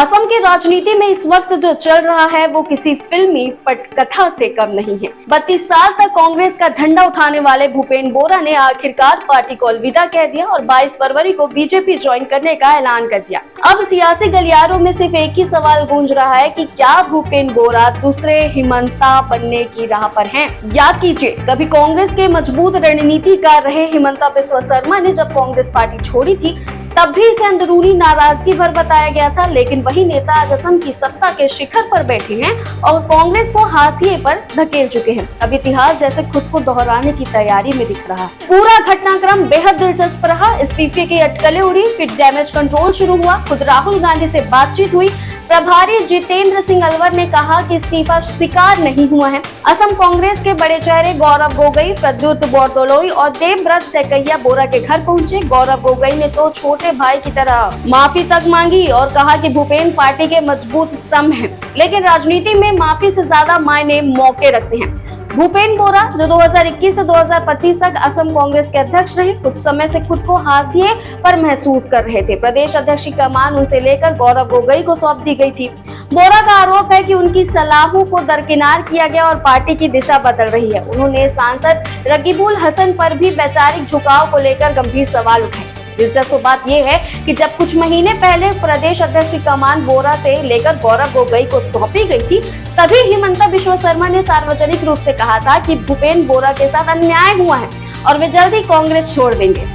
असम की राजनीति में इस वक्त जो चल रहा है वो किसी फिल्मी पटकथा से कम नहीं है। 32 साल तक कांग्रेस का झंडा उठाने वाले भूपेन बोरा ने आखिरकार पार्टी को अलविदा कह दिया और 22 फरवरी को बीजेपी ज्वाइन करने का ऐलान कर दिया। अब सियासी गलियारों में सिर्फ एक ही सवाल गूंज रहा है कि क्या भूपेन बोरा दूसरे हिमंता बनने की राह पर हैं? याद कीजिए, कभी कांग्रेस के मजबूत रणनीतिकार रहे हिमंता बिस्वा शर्मा ने जब कांग्रेस पार्टी छोड़ी थी तब भी इसे अंदरूनी नाराजगी भर बताया गया था, लेकिन वही नेता आज असम की सत्ता के शिखर पर बैठे हैं और कांग्रेस को हाशिए पर धकेल चुके हैं। अब इतिहास जैसे खुद को दोहराने की तैयारी में दिख रहा है। पूरा घटनाक्रम बेहद दिलचस्प रहा। इस्तीफे की अटकलें उड़ी, फिर डैमेज कंट्रोल शुरू हुआ, खुद राहुल गांधी से बातचीत हुई। प्रभारी जितेंद्र सिंह अलवर ने कहा कि इस्तीफा स्वीकार नहीं हुआ है। असम कांग्रेस के बड़े चेहरे गौरव गोगोई, प्रद्युत बोरदोलोई और देवव्रत सैकिया बोरा के घर पहुंचे। गौरव गोगोई ने तो छोटे भाई की तरह माफी तक मांगी और कहा कि भूपेन पार्टी के मजबूत स्तंभ हैं, लेकिन राजनीति में माफी से ज्यादा मायने मौके रखते हैं। भूपेन बोरा जो 2021 से 2025 तक असम कांग्रेस के अध्यक्ष रहे, कुछ समय से खुद को हाशिए पर महसूस कर रहे थे। प्रदेश अध्यक्ष की कमान उनसे लेकर गौरव गोगोई को सौंप दी गई थी। बोरा का आरोप है कि उनकी सलाहों को दरकिनार किया गया और पार्टी की दिशा बदल रही है। उन्होंने सांसद रकीबुल हसन पर भी वैचारिक झुकाव को लेकर गंभीर सवाल उठाए। दिलचस्प बात यह है कि जब कुछ महीने पहले प्रदेश अध्यक्ष की कमान बोरा से लेकर गौरव गोगोई को सौंपी गई थी, तभी हिमंता बिस्वा शर्मा ने सार्वजनिक रूप से कहा था कि भूपेन बोरा के साथ अन्याय हुआ है और वे जल्द ही कांग्रेस छोड़ देंगे।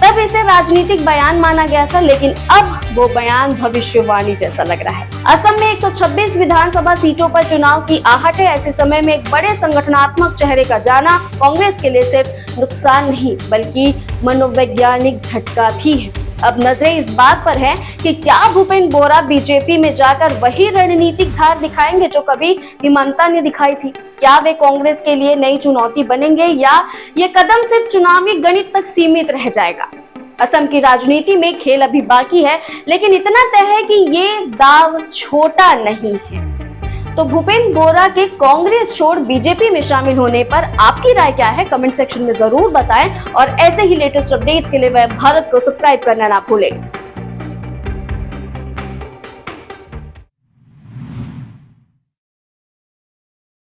तब इसे राजनीतिक बयान माना गया था, लेकिन अब वो बयान भविष्यवाणी जैसा लग रहा है। असम में 126 विधानसभा सीटों पर चुनाव की आहट है। ऐसे समय में एक बड़े संगठनात्मक चेहरे का जाना कांग्रेस के लिए सिर्फ नुकसान नहीं बल्कि मनोवैज्ञानिक झटका भी है। अब नजरें इस बात पर है कि क्या भूपेन बोरा बीजेपी में जाकर वही रणनीतिक धार दिखाएंगे जो कभी हिमंता ने दिखाई थी? क्या वे कांग्रेस के लिए नई चुनौती बनेंगे या ये कदम सिर्फ चुनावी गणित तक सीमित रह जाएगा? असम की राजनीति में खेल अभी बाकी है, लेकिन इतना तय है कि ये दाव छोटा नहीं है। तो भूपेन बोरा के कांग्रेस छोड़ बीजेपी में शामिल होने पर आपकी राय क्या है? कमेंट सेक्शन में जरूर बताएं और ऐसे ही लेटेस्ट अपडेट्स के लिए वह भारत को सब्सक्राइब करना ना भूलें।